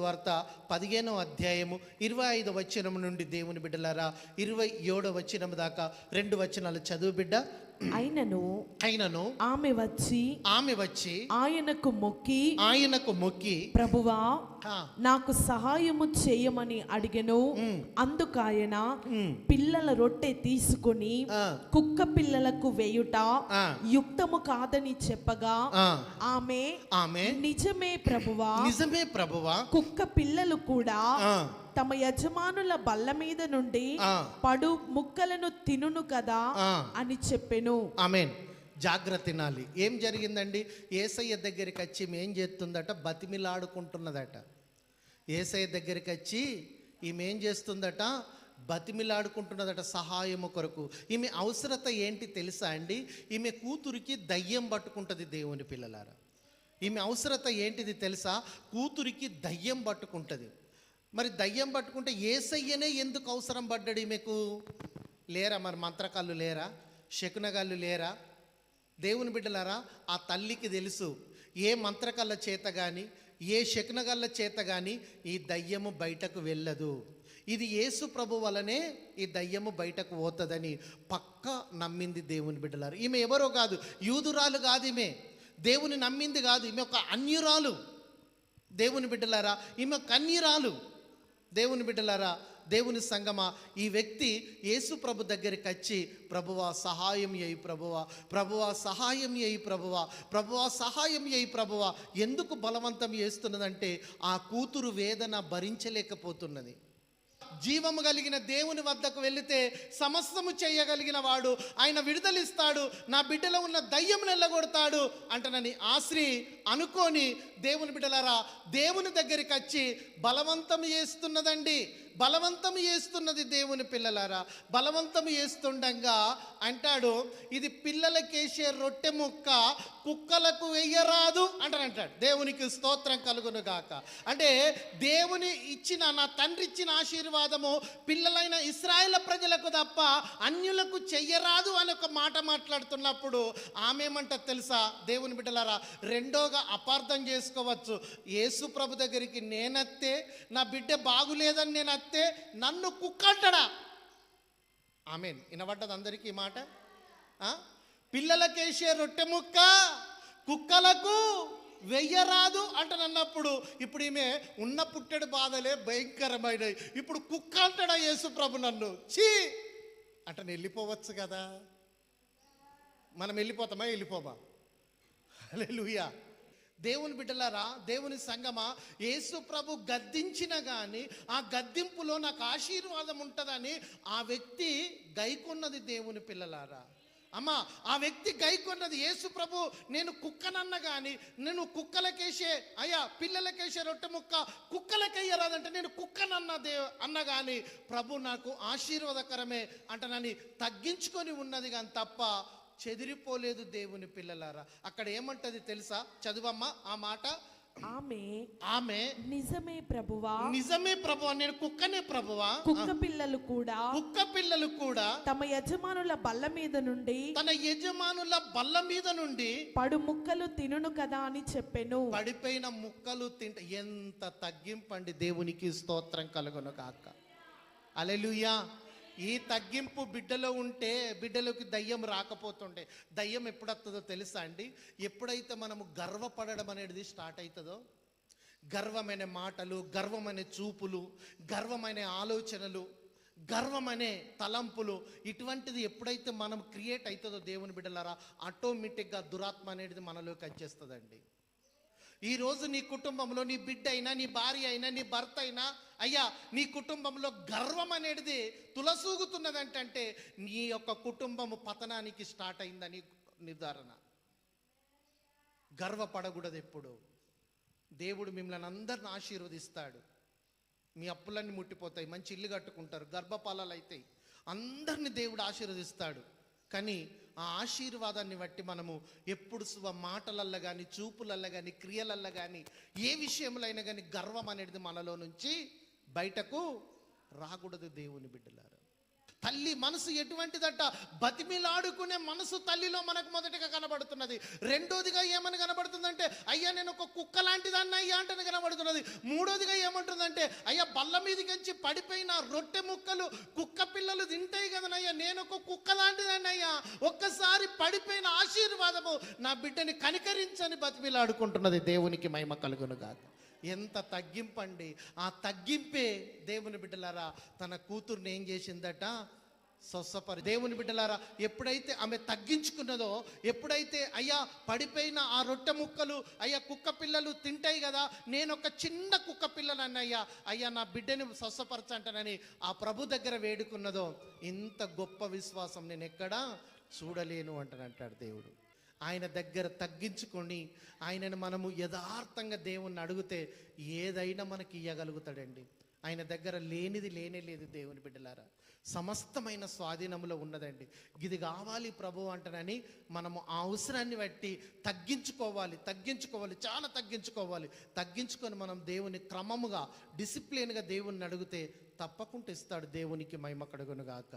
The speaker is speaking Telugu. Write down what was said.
సువార్త 15వ అధ్యాయము 25వ వచనం నుండి దేవుని బిడ్డలారా 27వ వచనం దాకా 2 వచనాలు చదువు బిడ్డ. అయినను ఆమె వచ్చి ఆయనకు మొక్కి ప్రభువా నాకు సహాయము చేయమని అడిగెను. అందుకాయన పిల్లల రొట్టె తీసుకుని కుక్క పిల్లలకు వేయుట యుక్తము కాదని చెప్పగా ఆమె నిజమే ప్రభువా కుక్క పిల్లలు కూడా తమ యజమానుల బల్ల మీద నుండి పడు ముక్కలను తినును కదా అని చెప్పెను. ఆమేన్. జాగ్రత్త తినాలి. ఏం జరిగిందండి? యేసయ్య దగ్గరికి వచ్చి ఏం చేస్తుందట? బతిమిలాడుకుంటున్నదట. యేసయ్య దగ్గరికి వచ్చి ఈమె ఏం చేస్తుందట? బతిమిలాడుకుంటున్నదట సహాయము కొరకు. ఈమె అవసరత ఏంటి తెలుసా అండి? ఈమె కూతురికి దయ్యం పట్టుకుంటుంది. దేవుని పిల్లలారా, ఈమె అవసరత ఏంటిది తెలుసా? కూతురికి దయ్యం పట్టుకుంటుంది. మరి దయ్యం పట్టుకుంటే యేసయ్యనే ఎందుకు అవసరం పడ్డాడు ఈమెకు? లేరా మరి మంత్రకాళ్ళు లేరా? శకునగాళ్ళు లేరా? దేవుని బిడ్డలారా, ఆ తల్లికి తెలుసు ఏ మంత్రకాళ్ళ చేత కానీ ఏ శకునగాళ్ళ చేత కానీ ఈ దయ్యము బయటకు వెళ్ళదు. ఇది యేసు ప్రభు వలనే ఈ దయ్యము బయటకు పోతుందని పక్క నమ్మింది దేవుని బిడ్డలారా. ఈమె ఎవరో కాదు, యూదురాలు కాదు, ఈమె దేవుని నమ్మింది కాదు, ఈమె ఒక అన్యురాలు. దేవుని బిడ్డలారా, ఈమె కన్యురాలు. దేవుని బిడ్డలారా, దేవుని సంగమా, ఈ వ్యక్తి యేసు ప్రభు దగ్గరికి వచ్చి ప్రభువా సహాయం చేయి ప్రభువా, ప్రభువా సహాయం చేయి ప్రభువా, ప్రభువా సహాయం చేయి ప్రభువా ఎందుకు బలవంతం చేస్తున్నదంటే ఆ కూతురు వేదన భరించలేకపోతున్నది. జీవము కలిగిన దేవుని వద్దకు వెళితే సమస్తము చేయగలిగిన వాడు, ఆయన విడుదలిస్తాడు, నా బిడ్డలో ఉన్న దయ్యం నెల్లగొడతాడు అంటనని ఆ స్త్రీ అనుకొని దేవుని బిడ్డలారా దేవుని దగ్గరికి వచ్చి బలవంతం చేస్తున్నదండి. బలవంతం చేస్తున్నది దేవుని పిల్లలారా. బలవంతం చేస్తుండగా అంటాడు, ఇది పిల్లలకేసే రొట్టె ముక్క కుక్కలకు వెయ్యరాదు అంటాడు. దేవునికి స్తోత్రం కలుగును గాక. అంటే దేవుని ఇచ్చిన, నా తండ్రి ఇచ్చిన ఆశీర్వాదము పిల్లలైన ఇశ్రాయేలు ప్రజలకు తప్ప అన్యులకు చెయ్యరాదు అని ఒక మాట మాట్లాడుతున్నప్పుడు ఆమెమంట తెలుసా దేవుని బిడ్డలారా? రెండోగా అపార్థం చేసుకోవచ్చు. యేసు ప్రభు దగ్గరికి నేనత్తే, నా బిడ్డ బాగులేదని నేను అత్తే నన్ను కుక్క అంటాడా? ఆమేన్. వినబడ్డది అందరికీ ఈ మాట? పిల్లలకేసే రొట్టె ముక్క కుక్కలకు వెయ్యరాదు అంటనన్నప్పుడు ఇప్పుడు ఈమె ఉన్న పుట్టెడు బాధలే భయంకరమైనవి. ఇప్పుడు కుక్క అంటాడా యేసు ప్రభు నన్ను? చీ అంటని వెళ్ళిపోవచ్చు కదా. మనం వెళ్ళిపోతామా? వెళ్ళిపోమా? హల్లెలూయా. దేవుని బిడ్డలారా, దేవుని సంగమా, యేసు ప్రభు గద్దించిన కానీ ఆ గద్దింపులో నాకు ఆశీర్వాదం ఉంటుందని ఆ వ్యక్తి గైకొన్నది. దేవుని పిల్లలారా, అమ్మా, ఆ వ్యక్తి గైకొన్నది. యేసు ప్రభు నేను కుక్కనన్న కానీ, నేను కుక్కలకేసే అయ్యా పిల్లలకేసే రొట్టె ముక్క కుక్కలకేయరాదంటే నేను కుక్కనన్న అన్న కానీ ప్రభు నాకు ఆశీర్వాదకరమే అంటనని తగ్గించుకొని ఉన్నది కానీ తప్ప చెదిరిపోలేదు. దేవుని పిల్లలారా, అక్కడ ఏమంటది తెలుసా? చదువమ్మా ఆ మాట. ఆమె నిజమే ప్రభువా, నిజమే ప్రభువా, నేను కుక్కనే ప్రభువా. కుక్క పిల్లలు కూడా తమ యజమానుల బల్ల మీద నుండి పడు ముక్కలు తినును కదా అని చెప్పెను. పడిపోయిన ముక్కలు తింట. ఎంత తగ్గింపండి. దేవునికి స్తోత్రం కలుగును గాక. హల్లెలూయా. ఈ తగ్గింపు బిడ్డలో ఉంటే బిడ్డలోకి దయ్యం రాకపోతుండే. దయ్యం ఎప్పుడు వస్తుందో తెలుసా అండి? ఎప్పుడైతే మనము గర్వపడడం అనేది స్టార్ట్ అవుతుందో, గర్వమైన మాటలు, గర్వమైన చూపులు, గర్వమైన ఆలోచనలు, గర్వమనే తలంపులు, ఇటువంటిది ఎప్పుడైతే మనం క్రియేట్ అవుతుందో దేవుని బిడ్డలారా ఆటోమేటిక్గా దురాత్మ అనేది మనలోకి వచ్చేస్తుందండి. ఈరోజు నీ కుటుంబంలో నీ బిడ్డ అయినా, నీ భార్య అయినా, నీ భర్త అయినా, అయ్యా నీ కుటుంబంలో గర్వం అనేది తులసూగుతున్నదంటే నీ యొక్క కుటుంబము పతనానికి స్టార్ట్ అయిందని నిర్ధారణ. గర్వపడకూడదు ఎప్పుడు. దేవుడు మిమ్మల్ని అందరిని ఆశీర్వదిస్తాడు. మీ అప్పులన్నీ ముట్టిపోతాయి, మంచి ఇల్లు కట్టుకుంటారు, గర్భపాలాలు అవుతాయి, అందరిని దేవుడు ఆశీర్వదిస్తాడు. కానీ ఆ ఆశీర్వాదాన్ని బట్టి మనము ఎప్పుడు మాటలల్లో కానీ, చూపులల్లో కానీ, క్రియలల్లో కానీ, ఏ విషయంలో అయినా కానీ గర్వం అనేది మనలో నుంచి బయటకు రాకూడదు. దేవుని బిడ్డలారా, తల్లి మనసు ఎటువంటిదట? బతిమిలాడుకునే మనసు తల్లిలో మనకు మొదటిగా కనబడుతున్నది. రెండోదిగా ఏమని కనబడుతుందంటే ఏమంటుందంటే అయ్యా నేను ఒక కుక్క లాంటిదాన్ని అయ్యా అంటే కనబడుతున్నది. మూడోదిగా ఏమంటుందంటే అయ్యా బల్ల మీదకించి పడిపోయిన రొట్టె ముక్కలు కుక్క పిల్లలు తింటాయి కదనయ్యా, నేను ఒక కుక్క లాంటిదాన్ని అయ్యా, ఒక్కసారి పడిపోయిన ఆశీర్వాదము నా బిడ్డని కనికరించని బతిమిలాడుకుంటున్నది. దేవునికి మహిమ కలుగును గాక. ఎంత తగ్గింపండి. ఆ తగ్గింపే దేవుని బిడ్డలారా తన కూతుర్ని ఏం చేసిందట, స్వస్థపరి. దేవుని బిడ్డలారా ఎప్పుడైతే ఆమె తగ్గించుకున్నదో, ఎప్పుడైతే అయ్యా పడిపోయిన ఆ రొట్టె ముక్కలు అయ్యా కుక్క పిల్లలు తింటాయి కదా, నేను ఒక చిన్న కుక్క పిల్లలని అయ్యా నా బిడ్డని స్వస్థపరచంటానని ఆ ప్రభు దగ్గర వేడుకున్నదో, ఇంత గొప్ప విశ్వాసం నేను ఎక్కడా చూడలేను అంటాడు దేవుడు. ఆయన దగ్గర తగ్గించుకొని ఆయనను మనము యథార్థంగా దేవుణ్ణి అడిగితే ఏదైనా మనకి ఇవ్వగలుగుతాడండి. ఆయన దగ్గర లేనిది లేనే లేదు. దేవుని బిడ్డలారా సమస్తమైన స్వాధీనంలో ఉన్నదండి. ఇది కావాలి ప్రభు అంటనని మనము ఆ అవసరాన్ని బట్టి తగ్గించుకోవాలి, చాలా తగ్గించుకొని మనం దేవుని క్రమముగా డిసిప్లిన్గా దేవుణ్ణి అడిగితే తప్పకుండా ఇస్తాడు. దేవునికి మహిమ కలుగును గాక.